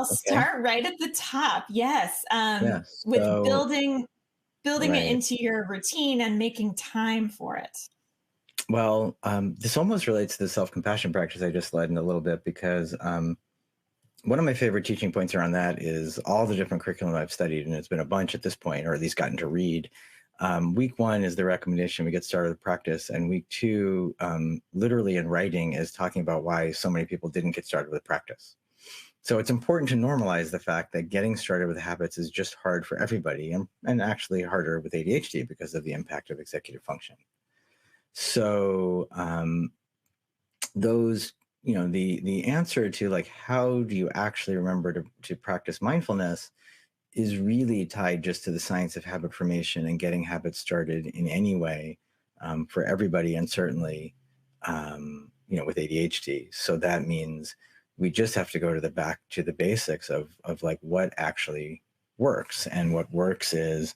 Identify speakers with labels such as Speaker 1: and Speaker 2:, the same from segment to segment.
Speaker 1: I'll
Speaker 2: Okay.
Speaker 1: start right at the top. Yes,
Speaker 2: Yeah.
Speaker 1: with
Speaker 2: So,
Speaker 1: building it
Speaker 2: right.
Speaker 1: into your routine and making time for it.
Speaker 2: Well, this almost relates to the self compassion practice I just led in a little bit because one of my favorite teaching points around that is all the different curriculum I've studied, and it's been a bunch at this point, or at least gotten to read. Week one is the recommendation we get started with practice, and week two, literally in writing, is talking about why so many people didn't get started with practice. So it's important to normalize the fact that getting started with habits is just hard for everybody, and actually harder with ADHD because of the impact of executive function. So those, the answer to like how do you actually remember to practice mindfulness is really tied just to the science of habit formation and getting habits started in any way, for everybody, and certainly with ADHD. So that means we just have to go to the back to the basics of like what actually works. And what works is,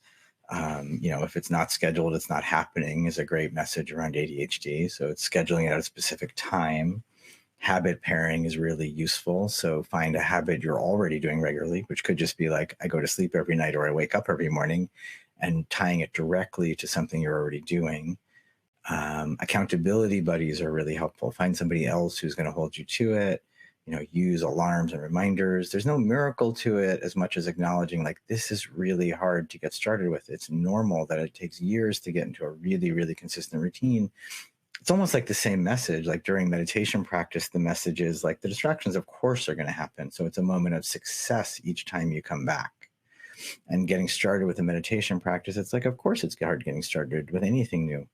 Speaker 2: if it's not scheduled, it's not happening, is a great message around ADHD. So it's scheduling it at a specific time. Habit pairing is really useful. So find a habit you're already doing regularly, which could just be like, I go to sleep every night or I wake up every morning, and tying it directly to something you're already doing. Accountability buddies are really helpful. Find somebody else who's going to hold you to it. Use alarms and reminders. There's no miracle to it as much as acknowledging like this is really hard to get started with. It's normal that it takes years to get into a really, really consistent routine. It's almost like the same message. Like during meditation practice, the message is like the distractions, of course, are going to happen. So it's a moment of success each time you come back. And getting started with a meditation practice, it's like, of course, it's hard getting started with anything new.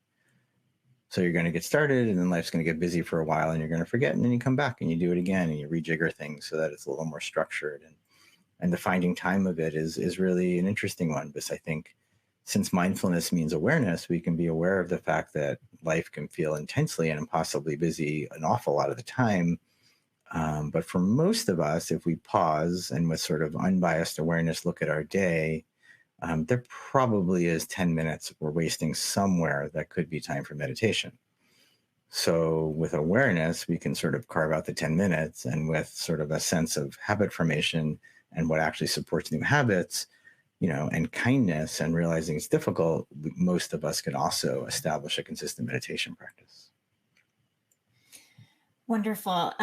Speaker 2: So you're going to get started, and then life's going to get busy for a while, and you're going to forget, and then you come back and you do it again, and you rejigger things so that it's a little more structured. And the finding time of it is really an interesting one, because I think since mindfulness means awareness, we can be aware of the fact that life can feel intensely and impossibly busy an awful lot of the time. But for most of us, if we pause and with sort of unbiased awareness look at our day, there probably is 10 minutes we're wasting somewhere that could be time for meditation. So with awareness, we can sort of carve out the 10 minutes, and with sort of a sense of habit formation and what actually supports new habits, and kindness and realizing it's difficult, most of us can also establish a consistent meditation practice.
Speaker 1: Wonderful.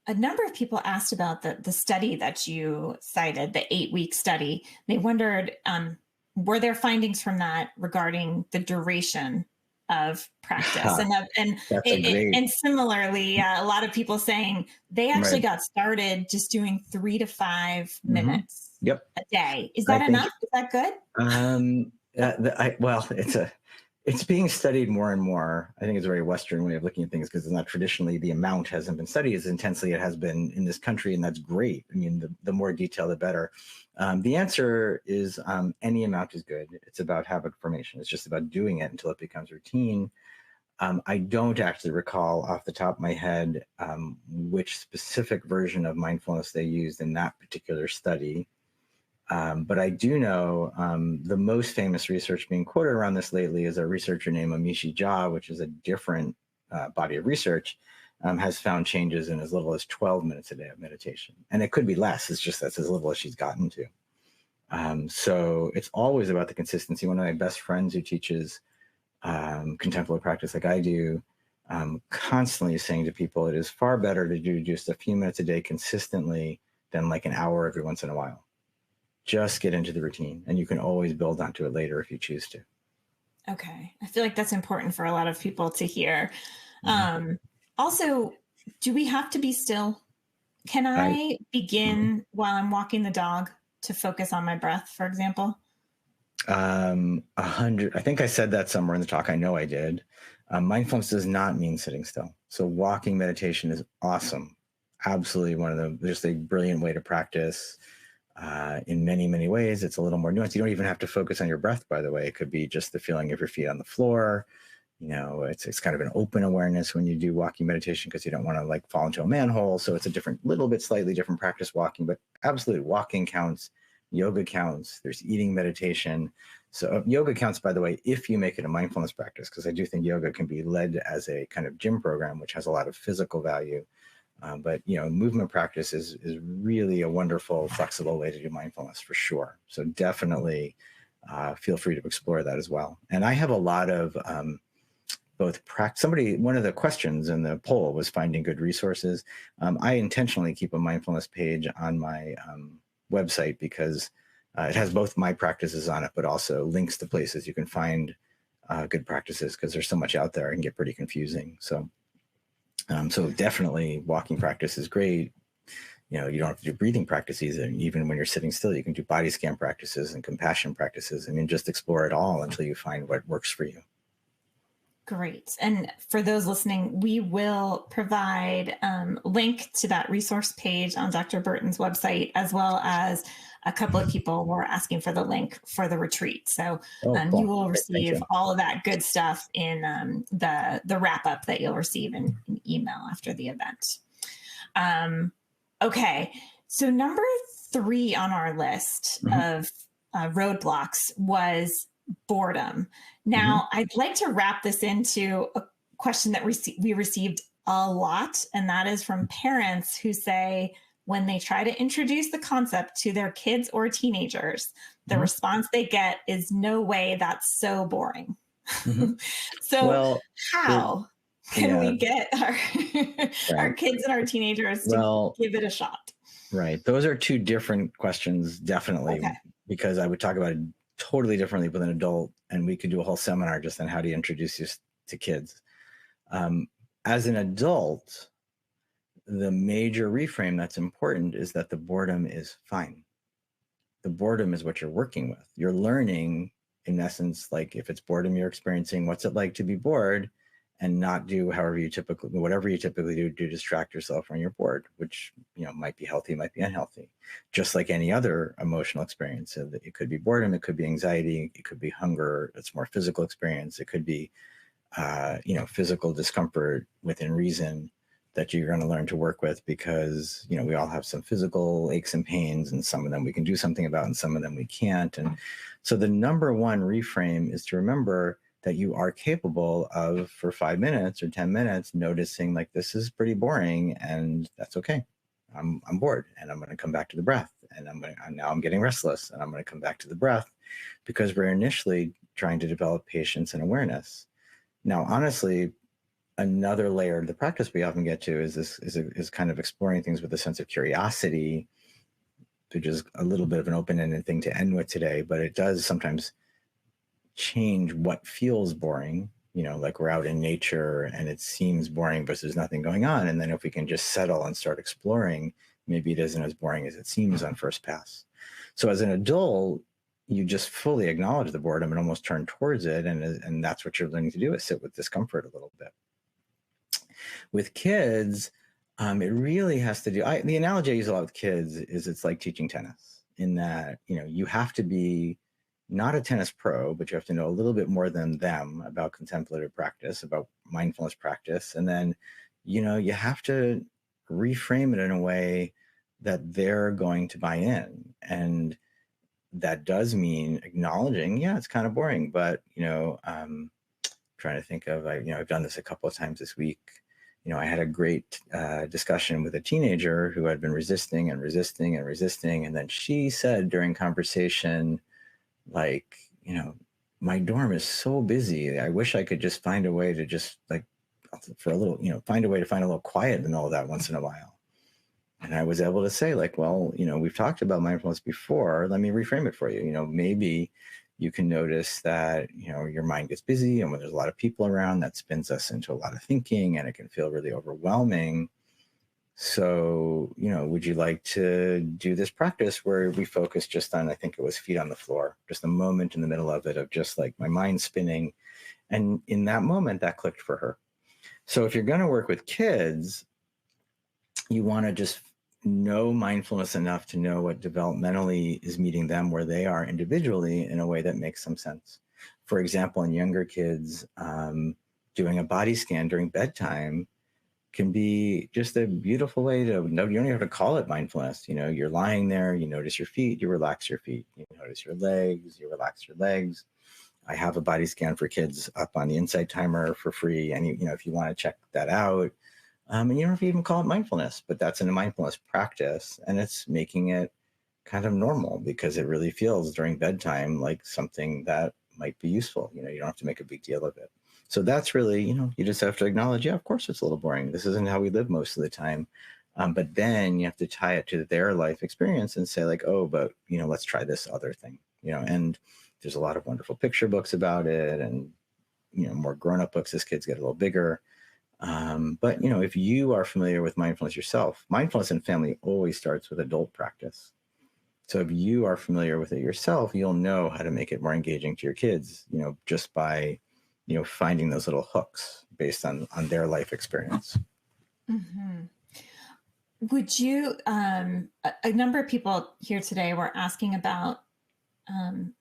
Speaker 1: A number of people asked about the study that you cited, the 8-week study. They wondered, were there findings from that regarding the duration of practice?
Speaker 2: That's a great,
Speaker 1: And similarly, a lot of people saying they actually
Speaker 2: right.
Speaker 1: got started just doing 3 to 5
Speaker 2: Hmm.
Speaker 1: minutes
Speaker 2: Yep.
Speaker 1: a day. Is
Speaker 2: I
Speaker 1: that
Speaker 2: think,
Speaker 1: enough? Is that good?
Speaker 2: well, it's being studied more and more. I think it's a very Western way of looking at things, because it's not traditionally, the amount hasn't been studied as intensely it has been in this country, and that's great. I mean, the more detail, the better. The answer is any amount is good. It's about habit formation. It's just about doing it until it becomes routine. I don't actually recall off the top of my head which specific version of mindfulness they used in that particular study. But I do know the most famous research being quoted around this lately is a researcher named Amishi Jha, which is a different body of research, has found changes in as little as 12 minutes a day of meditation. And it could be less. It's just that's as little as she's gotten to. So it's always about the consistency. One of my best friends who teaches contemplative practice like I do, constantly saying to people, it is far better to do just a few minutes a day consistently than like an hour every once in a while. Just get into the routine, and you can always build onto it later if you choose to.
Speaker 1: Okay. I feel like that's important for a lot of people to hear.
Speaker 2: Mhm.
Speaker 1: Also, do we have to be still? Can
Speaker 2: I,
Speaker 1: I
Speaker 2: mhm.
Speaker 1: begin while I'm walking the dog to focus on my breath, for example?
Speaker 2: 100. I think I said that somewhere in the talk. I know I did. Mindfulness does not mean sitting still. So walking meditation is awesome. Absolutely one of the, just a brilliant way to practice in many, many ways. It's a little more nuanced. You don't even have to focus on your breath, by the way. It could be just the feeling of your feet on the floor. It's kind of an open awareness when you do walking meditation, because you don't want to like fall into a manhole. So it's a different, little bit slightly different practice walking, but absolutely walking counts. Yoga counts. There's eating meditation. So yoga counts, by the way, if you make it a mindfulness practice, because I do think yoga can be led as a kind of gym program, which has a lot of physical value. But movement practice is really a wonderful, flexible way to do mindfulness for sure. So definitely feel free to explore that as well. And I have a lot of both practice. One of the questions in the poll was finding good resources. I intentionally keep a mindfulness page on my website because it has both my practices on it, but also links to places you can find good practices, because there's so much out there, it can get pretty confusing. So definitely walking practice is great. You don't have to do breathing practices. And even when you're sitting still, you can do body scan practices and compassion practices. I mean, just explore it all until you find what works for you.
Speaker 1: Great. And for those listening, we will provide a link to that resource page on Dr. Bertin's website, as well as a couple of people were asking for the link for the retreat. So
Speaker 2: cool.
Speaker 1: You will receive all of that good stuff in the wrap up that you'll receive in email after the event. Okay. So number 3 on our list of roadblocks was boredom. Now, I'd like to wrap this into a question that we received a lot, and that is from parents who say when they try to introduce the concept to their kids or teenagers, the response they get is, "No way, that's so boring." So how can we get our kids and our teenagers to give it a shot?
Speaker 2: Right. Those are 2 different questions, definitely, because I would talk about it totally differently with an adult, and we could do a whole seminar just on how to introduce this to kids. As an adult, the major reframe that's important is that the boredom is fine. The boredom is what you're working with. You're learning, in essence, like if it's boredom you're experiencing, what's it like to be bored and not do whatever you typically do to distract yourself when you're bored, which might be healthy, might be unhealthy, just like any other emotional experience. It could be boredom, it could be anxiety, it could be hunger. It's more physical experience. It could be physical discomfort within reason that you're going to learn to work with, because we all have some physical aches and pains, and some of them we can do something about and some of them we can't. And so the number 1 reframe is to remember that you are capable of, for 5 minutes or 10 minutes, noticing like, this is pretty boring, and that's okay. I'm bored, and I'm going to come back to the breath, and now I'm getting restless, and I'm going to come back to the breath, because we're initially trying to develop patience and awareness. Now, honestly, another layer of the practice we often get to is kind of exploring things with a sense of curiosity, which is a little bit of an open-ended thing to end with today, but it does sometimes change what feels boring. Like we're out in nature and it seems boring, but there's nothing going on. And then if we can just settle and start exploring, maybe it isn't as boring as it seems on first pass. So as an adult, you just fully acknowledge the boredom and almost turn towards it. And that's what you're learning to do, is sit with discomfort a little bit. With kids, it really has to do, the analogy I use a lot with kids is it's like teaching tennis, in that, you have to be not a tennis pro, but you have to know a little bit more than them about contemplative practice, about mindfulness practice. And then, you have to reframe it in a way that they're going to buy in. And that does mean acknowledging, it's kind of boring, but, trying to think of, I've done this a couple of times this week. I had a great discussion with a teenager who had been resisting. And then she said during conversation, like, my dorm is so busy. I wish I could just find a way to just for a little, find a way to find a little quiet in all that once in a while. And I was able to say, like, well, we've talked about mindfulness before. Let me reframe it for you. Maybe you can notice that, your mind gets busy, and when there's a lot of people around, that spins us into a lot of thinking, and it can feel really overwhelming. So, would you like to do this practice where we focus just on, I think it was feet on the floor, just a moment in the middle of it of just like my mind spinning. And in that moment, that clicked for her. So if you're going to work with kids, you want to just know mindfulness enough to know what developmentally is meeting them where they are individually in a way that makes some sense. For example, in younger kids, doing a body scan during bedtime can be just a beautiful way to know. You don't even have to call it mindfulness. You're lying there, you notice your feet, you relax your feet, you notice your legs, you relax your legs. I have a body scan for kids up on the Insight Timer for free. And if you want to check that out, And you don't even call it mindfulness, but that's in a mindfulness practice. And it's making it kind of normal because it really feels during bedtime like something that might be useful. You know, you don't have to make a big deal of it. So that's really, you know, you just have to acknowledge, yeah, of course it's a little boring. This isn't how we live most of the time. But then you have to tie it to their life experience and say like, oh, but, you know, let's try this other thing, you know, and there's a lot of wonderful picture books about it and, you know, more grown-up books as kids get a little bigger. But, you know, if you are familiar with mindfulness yourself, mindfulness in family always starts with adult practice. So if you are familiar with it yourself, you'll know how to make it more engaging to your kids, you know, just by, you know, finding those little hooks based on their life experience.
Speaker 1: Mhm. Would you, a number of people here today were asking about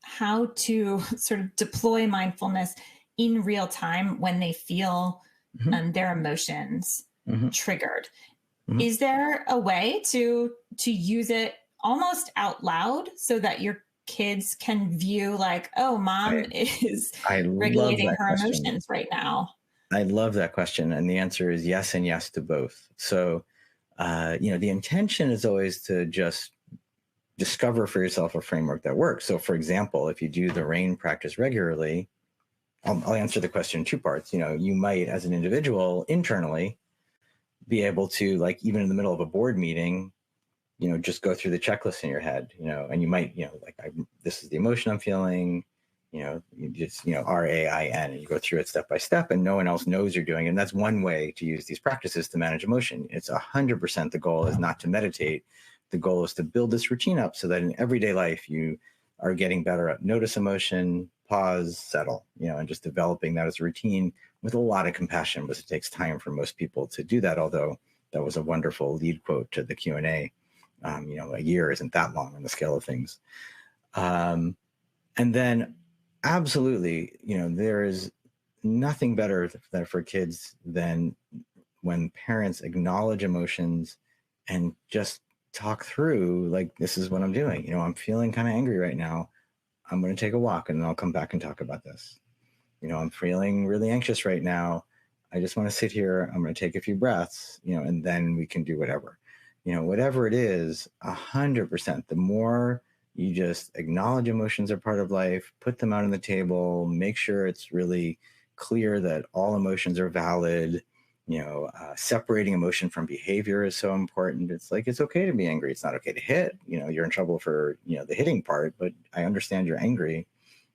Speaker 1: how to sort of deploy mindfulness in real time when they feel
Speaker 2: Hmm.
Speaker 1: their emotions
Speaker 2: Hmm.
Speaker 1: triggered.
Speaker 2: Hmm.
Speaker 1: Is there a way to use it almost out loud so that your kids can view like, oh, mom
Speaker 2: I,
Speaker 1: is
Speaker 2: I love
Speaker 1: regulating
Speaker 2: that
Speaker 1: her
Speaker 2: question.
Speaker 1: emotions right now?
Speaker 2: I love that question. And the answer is yes and yes to both. So, you know, the intention is always to just discover for yourself a framework that works. So, for example, if you do the rain practice regularly, I'll answer the question in two parts. You know, you might, as an individual, internally be able to, like, even in the middle of a board meeting, you know, just go through the checklist in your head, you know, and you might, you know, like, this is the emotion I'm feeling, you know, you just, you know, RAIN, and you go through it step by step, and no one else knows you're doing it. And that's one way to use these practices to manage emotion. It's 100% the goal is not to meditate. The goal is to build this routine up so that in everyday life, you are getting better at notice emotion, pause, settle, you know, and just developing that as a routine with a lot of compassion, because it takes time for most people to do that. Although that was a wonderful lead quote to the Q&A. You know, a year isn't that long on the scale of things. Um, and then absolutely, you know, there is nothing better for kids than when parents acknowledge emotions and just talk through, like, this is what I'm doing. You know, I'm feeling kind of angry right now. I'm going to take a walk and then I'll come back and talk about this. You know, I'm feeling really anxious right now. I just want to sit here. I'm going to take a few breaths, you know, and then we can do whatever, you know, whatever it is, 100%. The more you just acknowledge emotions are part of life, put them out on the table, make sure it's really clear that all emotions are valid. You know, separating emotion from behavior is so important. It's like, it's okay to be angry. It's not okay to hit. You know, you're in trouble for, you know, the hitting part, but I understand you're angry.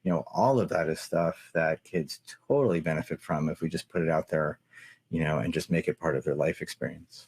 Speaker 2: You know, all of that is stuff that kids totally benefit from if we just put it out there, you know, and just make it part of their life experience.